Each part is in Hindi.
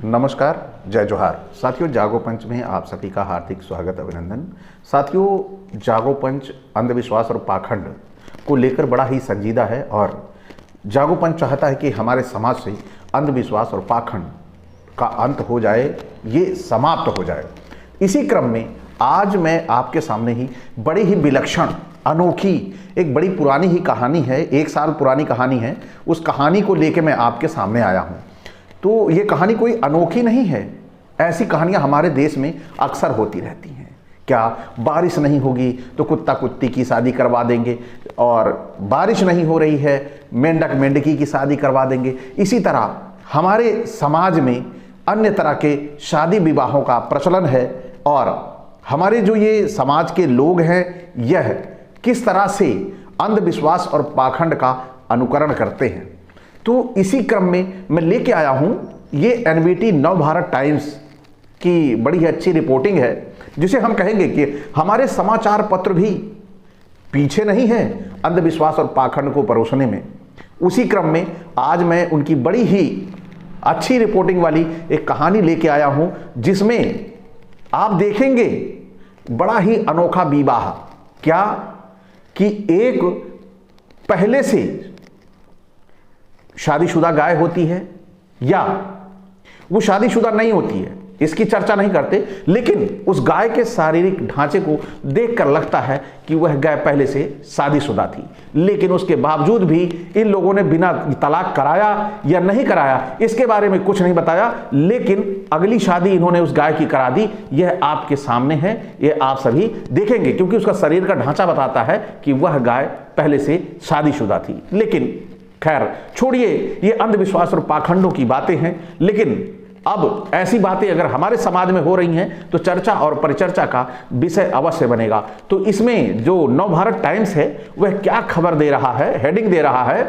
नमस्कार, जय जोहार। साथियों, जागो पंच में आप सभी का हार्दिक स्वागत, अभिनंदन। साथियों, जागो पंच अंधविश्वास और पाखंड को लेकर बड़ा ही संजीदा है और जागो पंच चाहता है कि हमारे समाज से अंधविश्वास और पाखंड का अंत हो जाए, ये समाप्त हो जाए। इसी क्रम में आज मैं आपके सामने ही बड़ी ही विलक्षण, अनोखी, एक बड़ी पुरानी ही कहानी है, 1 साल पुरानी कहानी है। उस कहानी को लेकर मैं आपके सामने आया हूँ। तो ये कहानी कोई अनोखी नहीं है, ऐसी कहानियां हमारे देश में अक्सर होती रहती हैं। क्या बारिश नहीं होगी तो कुत्ता कुत्ती की शादी करवा देंगे, और बारिश नहीं हो रही है मेंढक मेंढकी की शादी करवा देंगे। इसी तरह हमारे समाज में अन्य तरह के शादी विवाहों का प्रचलन है और हमारे जो ये समाज के लोग हैं, यह किस तरह से अंधविश्वास और पाखंड का अनुकरण करते हैं। तो इसी क्रम में मैं लेके आया हूं, ये एनबीटी नवभारत टाइम्स की बड़ी अच्छी रिपोर्टिंग है, जिसे हम कहेंगे कि हमारे समाचार पत्र भी पीछे नहीं है अंधविश्वास और पाखंड को परोसने में। उसी क्रम में आज मैं उनकी बड़ी ही अच्छी रिपोर्टिंग वाली एक कहानी लेके आया हूं, जिसमें आप देखेंगे बड़ा ही अनोखा विवाह। क्या कि एक पहले से शादीशुदा गाय होती है या वो शादीशुदा नहीं होती है, इसकी चर्चा नहीं करते, लेकिन उस गाय के शारीरिक ढांचे को देखकर लगता है कि वह गाय पहले से शादीशुदा थी। लेकिन उसके बावजूद भी इन लोगों ने बिना तलाक कराया या नहीं कराया, इसके बारे में कुछ नहीं बताया, लेकिन अगली शादी इन्होंने उस गाय की करा दी। यह आपके सामने है, यह आप सभी देखेंगे, क्योंकि उसका शरीर का ढांचा बताता है कि वह गाय पहले से शादीशुदा थी। लेकिन खैर छोड़िए, ये अंधविश्वास और पाखंडों की बातें हैं। लेकिन अब ऐसी बातें अगर हमारे समाज में हो रही हैं तो चर्चा और परिचर्चा का विषय अवश्य बनेगा। तो इसमें जो नवभारत टाइम्स है वह क्या खबर दे रहा है, हेडिंग दे रहा है,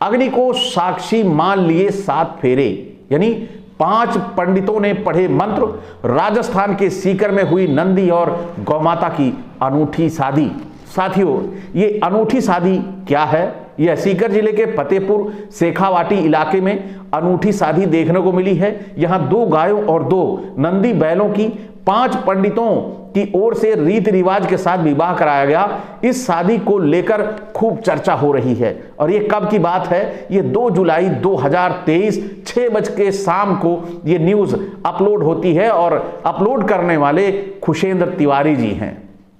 अग्नि को साक्षी मान लिए 7 फेरे, यानी 5 पंडितों ने पढ़े मंत्र। राजस्थान के सीकर में हुई नंदी और गौमाता की अनूठी शादी। साथियों, ये अनूठी शादी क्या है? यह सीकर जिले के फतेहपुर शेखावाटी इलाके में अनूठी शादी देखने को मिली है। यहां 2 गायों और 2 नंदी बैलों की 5 पंडितों की ओर से रीति रिवाज के साथ विवाह कराया गया। इस शादी को लेकर खूब चर्चा हो रही है। और ये कब की बात है? ये 2 जुलाई 2023 6 बजे शाम को ये न्यूज अपलोड होती है और अपलोड करने वाले खुशेंद्र तिवारी जी हैं।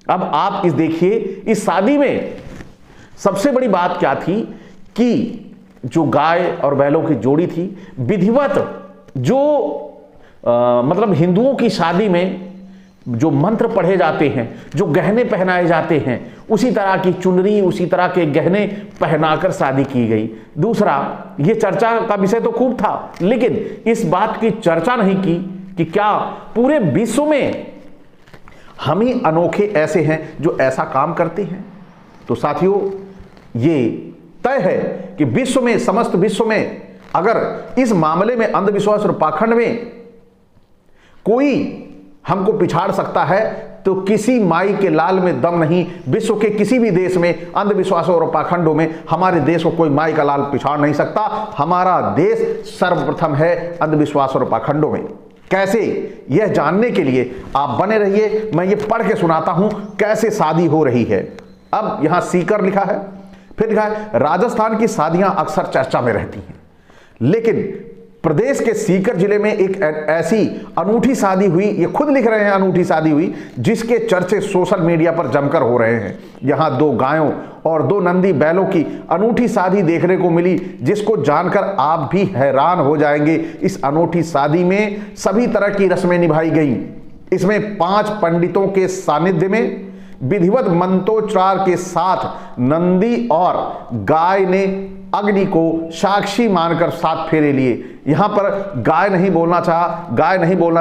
अब आप इस देखिए, इस शादी में सबसे बड़ी बात क्या थी कि जो गाय और बैलों की जोड़ी थी, विधिवत जो मतलब हिंदुओं की शादी में जो मंत्र पढ़े जाते हैं, जो गहने पहनाए जाते हैं, उसी तरह की चुनरी, उसी तरह के गहने पहनाकर शादी की गई। दूसरा, ये चर्चा का विषय तो खूब था, लेकिन इस बात की चर्चा नहीं की कि क्या पूरे विश्व में हम ही अनोखे ऐसे हैं जो ऐसा काम करते हैं। तो साथियों, ये तय है कि विश्व में, समस्त विश्व में अगर इस मामले में अंधविश्वास और पाखंड में कोई हमको पिछाड़ सकता है तो किसी माई के लाल में दम नहीं। विश्व के किसी भी देश में अंधविश्वासों और पाखंडों में हमारे देश को कोई माई का लाल पिछाड़ नहीं सकता। हमारा देश सर्वप्रथम है अंधविश्वास और पाखंडों में। कैसे, यह जानने के लिए आप बने रहिए। मैं ये पढ़ के सुनाता हूं कैसे शादी हो रही है। अब यहां सीकर लिखा है, फिर लिखा है राजस्थान की शादियां अक्सर चर्चा में रहती हैं, लेकिन प्रदेश के सीकर जिले में एक ऐसी अनूठी शादी हुई, ये खुद लिख रहे हैं अनूठी शादी हुई, जिसके चर्चे सोशल मीडिया पर जमकर हो रहे हैं। यहां 2 गायों और 2 नंदी बैलों की अनूठी शादी देखने को मिली, जिसको जानकर आप भी हैरान हो जाएंगे। इस अनूठी शादी में सभी तरह की रस्में निभाई गई। इसमें 5 पंडितों के सानिध्य में विधिवत मंत्रोच्चार के साथ नंदी और गाय ने अग्नि को साक्षी मानकर 7 फेरे लिए। यहां पर गाय नहीं बोलना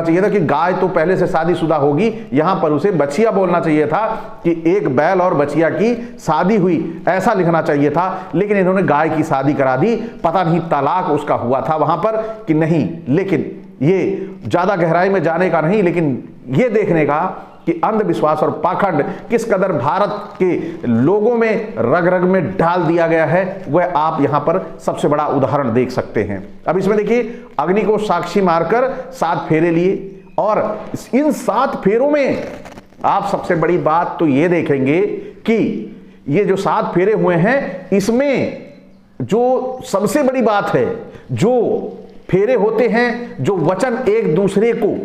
चाहिए था कि गाय तो पहले से शादीशुदा होगी। यहां पर उसे बछिया बोलना चाहिए था कि एक बैल और बछिया की शादी हुई, ऐसा लिखना चाहिए था। लेकिन इन्होंने गाय की शादी करा दी। पता नहीं तलाक उसका हुआ था वहां पर कि नहीं, लेकिन ये ज्यादा गहराई में जाने का नहीं, लेकिन ये देखने का कि अंधविश्वास और पाखंड किस कदर भारत के लोगों में रग रग में डाल दिया गया है, वह आप यहां पर सबसे बड़ा उदाहरण देख सकते हैं। अब इसमें देखिए, अग्नि को साक्षी मारकर 7 फेरे लिए, और इन 7 फेरों में आप सबसे बड़ी बात तो यह देखेंगे कि ये जो 7 फेरे हुए हैं, इसमें जो सबसे बड़ी बात है, जो फेरे होते हैं, जो वचन एक दूसरे को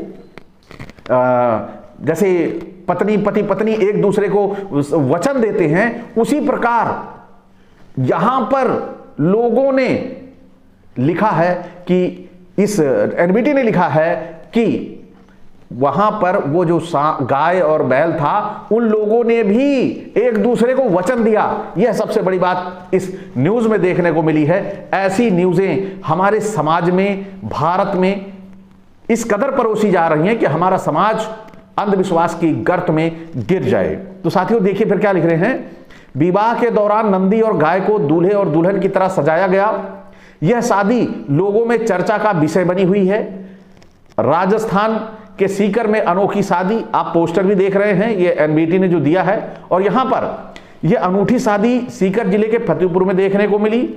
जैसे पति पत्नी एक दूसरे को वचन देते हैं, उसी प्रकार यहां पर लोगों ने लिखा है कि इस एनबीटी ने लिखा है कि वहां पर वो जो गाय और बैल था, उन लोगों ने भी एक दूसरे को वचन दिया। यह सबसे बड़ी बात इस न्यूज में देखने को मिली है। ऐसी न्यूजें हमारे समाज में, भारत में इस कदर परोसी जा रही हैं कि हमारा समाज अंधविश्वास की गर्त में गिर जाए। तो साथियों देखिए फिर क्या लिख रहे हैं, विवाह के दौरान नंदी और गाय को दूल्हे और दुल्हन की तरह सजाया गया। यह शादी लोगों में चर्चा का विषय बनी हुई है। राजस्थान के सीकर में अनोखी शादी, आप पोस्टर भी देख रहे हैं, ये एनबीटी ने जो दिया है। और यहां पर यह अनूठी शादी सीकर जिले के फतेहपुर में देखने को मिली,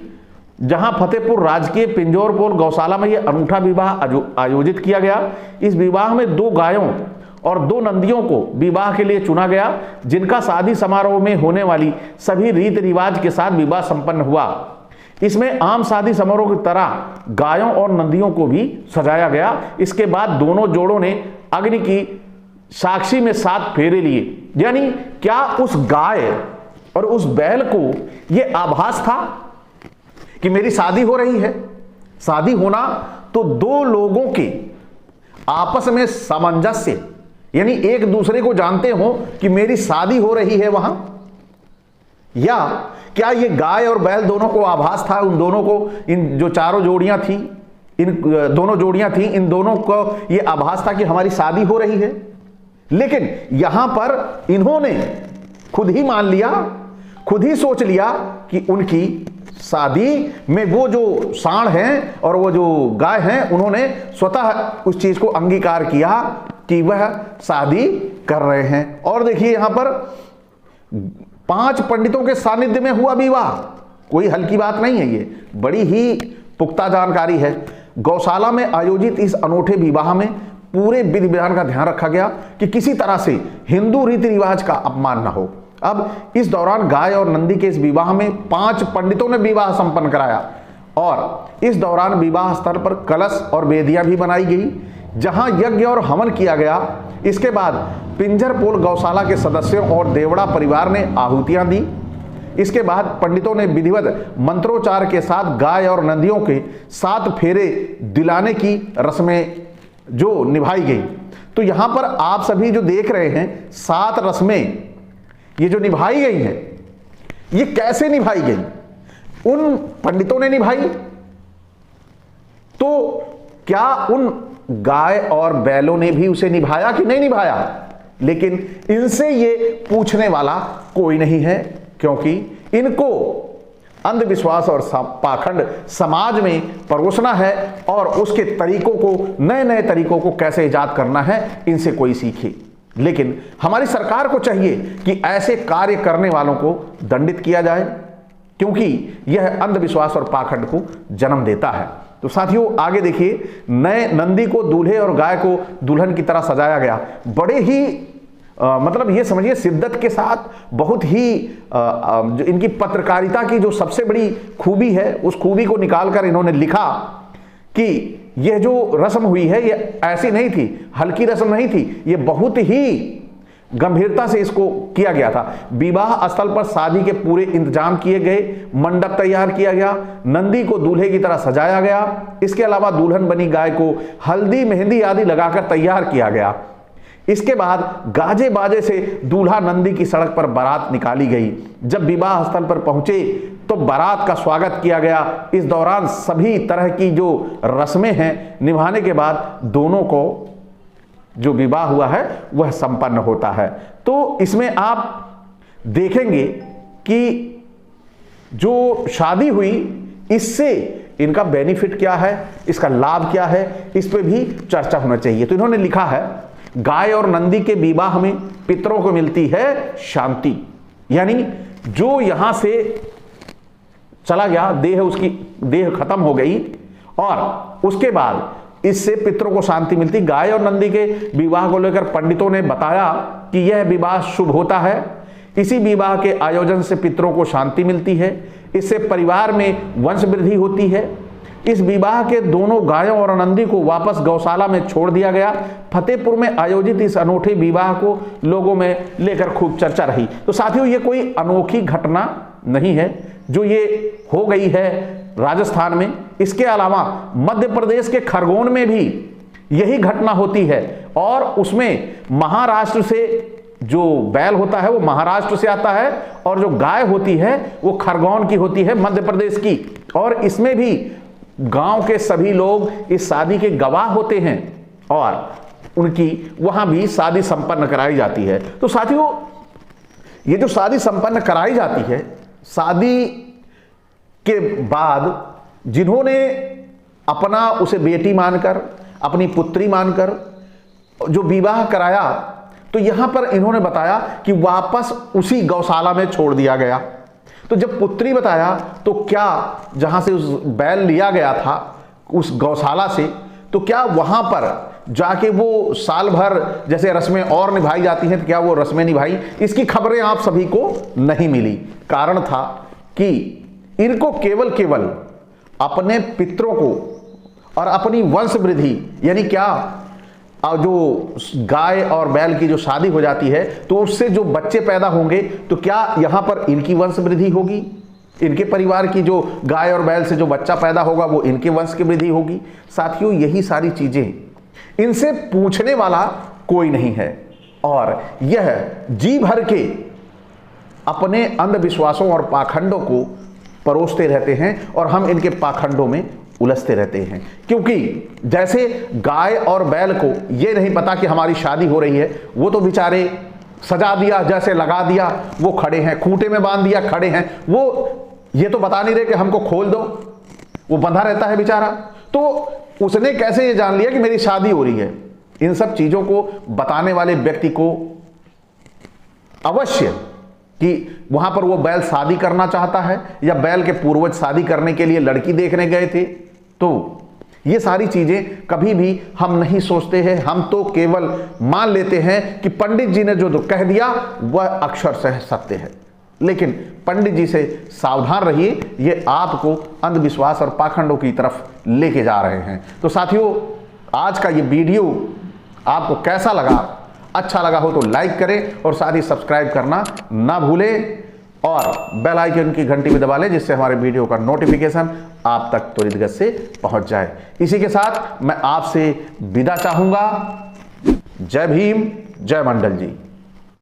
जहां फतेहपुर राजकीय पिंजौरपुर गौशाला में यह अनूठा विवाह आयोजित किया गया। इस विवाह में 2 गायों और 2 नंदियों को विवाह के लिए चुना गया, जिनका शादी समारोह में होने वाली सभी रीति रिवाज के साथ विवाह संपन्न हुआ। इसमें आम शादी समारोह की तरह गायों और नंदियों को भी सजाया गया। इसके बाद दोनों जोड़ों ने अग्नि की साक्षी में 7 फेरे लिए। यानी क्या उस गाय और उस बैल को यह आभास था कि मेरी शादी हो रही है? शादी होना तो 2 लोगों के आपस में सामंजस्य, यानी एक दूसरे को जानते हो कि मेरी शादी हो रही है वहां। या क्या ये गाय और बैल दोनों को आभास था, उन दोनों को, इन जो चारों जोड़ियां थी, इन दोनों जोड़ियां थी, इन दोनों को ये आभास था कि हमारी शादी हो रही है? लेकिन यहां पर इन्होंने खुद ही मान लिया, खुद ही सोच लिया कि उनकी शादी में वो जो सांड हैं और वो जो गाय हैं, उन्होंने स्वतः उस चीज को अंगीकार किया कि वह शादी कर रहे हैं। और देखिए यहां पर 5 पंडितों के सानिध्य में हुआ विवाह, कोई हल्की बात नहीं है, ये बड़ी ही पुख्ता जानकारी है। गौशाला में आयोजित इस अनूठे विवाह में पूरे विधि विधान का ध्यान रखा गया कि किसी तरह से हिंदू रीति रिवाज का अपमान न हो। अब इस दौरान गाय और नंदी के इस विवाह में 5 पंडितों ने विवाह संपन्न कराया, और इस दौरान विवाह स्थल पर कलश और वेदियां भी बनाई गई, जहां यज्ञ और हवन किया गया। इसके बाद पिंजरपोल गौशाला के सदस्यों और देवड़ा परिवार ने आहुतियां दी। इसके बाद पंडितों ने विधिवत मंत्रोच्चार के साथ गाय और नंदियों के 7 फेरे दिलाने की रस्में जो निभाई गई। तो यहां पर आप सभी जो देख रहे हैं 7 रस्में ये जो निभाई गई हैं, ये कैसे निभाई गई? उन पंडितों ने निभाई। तो क्या उन गाय और बैलों ने भी उसे निभाया कि नहीं निभाया? लेकिन इनसे ये पूछने वाला कोई नहीं है, क्योंकि इनको अंधविश्वास और पाखंड समाज में परोसना है, और उसके तरीकों को, नए नए तरीकों को कैसे इजाद करना है, इनसे कोई सीखे। लेकिन हमारी सरकार को चाहिए कि ऐसे कार्य करने वालों को दंडित किया जाए, क्योंकि यह अंधविश्वास और पाखंड को जन्म देता है। तो साथियों आगे देखिए, नए नंदी को दूल्हे और गाय को दुल्हन की तरह सजाया गया। बड़े ही मतलब ये समझिए शिद्दत के साथ, बहुत ही जो इनकी पत्रकारिता की जो सबसे बड़ी खूबी है, उस खूबी को निकालकर इन्होंने लिखा कि यह जो रस्म हुई है ये ऐसी नहीं थी, हल्की रस्म नहीं थी, ये बहुत ही गंभीरता से इसको किया गया था। विवाह स्थल पर शादी के पूरे इंतजाम किए गए, मंडप तैयार किया गया, नंदी को दूल्हे की तरह सजाया गया। इसके अलावा दुल्हन बनी गाय को हल्दी मेहंदी आदि लगाकर तैयार किया गया। इसके बाद गाजे बाजे से दूल्हा नंदी की सड़क पर बारात निकाली गई। जब विवाह स्थल पर पहुंचे तो बारात का स्वागत किया गया। इस दौरान सभी तरह की जो रस्में हैं निभाने के बाद दोनों को जो विवाह हुआ है वह संपन्न होता है। तो इसमें आप देखेंगे कि जो शादी हुई, इससे इनका बेनिफिट क्या है, इसका लाभ क्या है, इस पे भी चर्चा होना चाहिए। तो इन्होंने लिखा है, गाय और नंदी के विवाह में पितरों को मिलती है शांति, यानी जो यहां से चला गया, देह उसकी देह खत्म हो गई और उसके बाद इससे पितरों को शांति मिलती। गाय और नंदी के विवाह को लेकर पंडितों ने बताया कि यह विवाह शुभ होता है, इसी विवाह के आयोजन से पितरों को शांति मिलती है, इससे परिवार में वंश वृद्धि होती है। इस विवाह के दोनों गायों और नंदी को वापस गौशाला में छोड़ दिया गया। फतेहपुर में आयोजित इस अनोखे विवाह को लोगों में लेकर खूब चर्चा रही। तो साथियों, ये कोई अनोखी घटना नहीं है जो ये हो गई है राजस्थान में। इसके अलावा मध्य प्रदेश के खरगोन में भी यही घटना होती है और उसमें महाराष्ट्र से जो बैल होता है वो महाराष्ट्र से आता है और जो गाय होती है वो खरगोन की होती है, मध्य प्रदेश की। और इसमें भी गांव के सभी लोग इस शादी के गवाह होते हैं और उनकी वहां भी शादी संपन्न कराई जाती है। तो साथियों, ये जो शादी संपन्न कराई जाती है, शादी के बाद जिन्होंने अपना उसे बेटी मानकर, अपनी पुत्री मानकर जो विवाह कराया, तो यहां पर इन्होंने बताया कि वापस उसी गौशाला में छोड़ दिया गया। तो जब पुत्री बताया तो क्या जहां से उस बैल लिया गया था उस गौशाला से, तो क्या वहां पर जाके वो साल भर जैसे रस्में और निभाई जाती हैं, तो क्या वो रस्में निभाई, इसकी खबरें आप सभी को नहीं मिली। कारण था कि इनको केवल अपने पितरों को और अपनी वंश वृद्धि, यानी क्या जो गाय और बैल की जो शादी हो जाती है तो उससे जो बच्चे पैदा होंगे, तो क्या यहां पर इनकी वंश वृद्धि होगी, इनके परिवार की जो गाय और बैल से जो बच्चा पैदा होगा वो इनके वंश की वृद्धि होगी। साथियों, यही सारी चीजें, इनसे पूछने वाला कोई नहीं है और यह जी भर के अपने अंधविश्वासों और पाखंडों को परोसते रहते हैं और हम इनके पाखंडों में उलझते रहते हैं। क्योंकि जैसे गाय और बैल को ये नहीं पता कि हमारी शादी हो रही है, वो तो बेचारे सजा दिया, जैसे लगा दिया, वो खड़े हैं, खूंटे में बांध दिया, खड़े हैं, वो ये तो बता नहीं रहे कि हमको खोल दो, वो बंधा रहता है बेचारा। तो उसने कैसे ये जान लिया कि मेरी शादी हो रही है? इन सब चीजों को बताने वाले व्यक्ति को अवश्य कि वहां पर वो बैल शादी करना चाहता है या बैल के पूर्वज शादी करने के लिए लड़की देखने गए थे, तो ये सारी चीजें कभी भी हम नहीं सोचते हैं। हम तो केवल मान लेते हैं कि पंडित जी ने जो कह दिया वह अक्षरशः सत्य है। लेकिन पंडित जी से सावधान रहिए, ये आपको अंधविश्वास और पाखंडों की तरफ लेके जा रहे हैं। तो साथियों, आज का ये वीडियो आपको कैसा लगा? अच्छा लगा हो तो लाइक करें और साथ ही सब्सक्राइब करना ना भूलें और बेल आइकन की घंटी भी दबा लें, जिससे हमारे वीडियो का नोटिफिकेशन आप तक त्वरित गति से पहुंच जाए। इसी के साथ मैं आपसे विदा चाहूंगा। जय भीम, जय मंडल जी।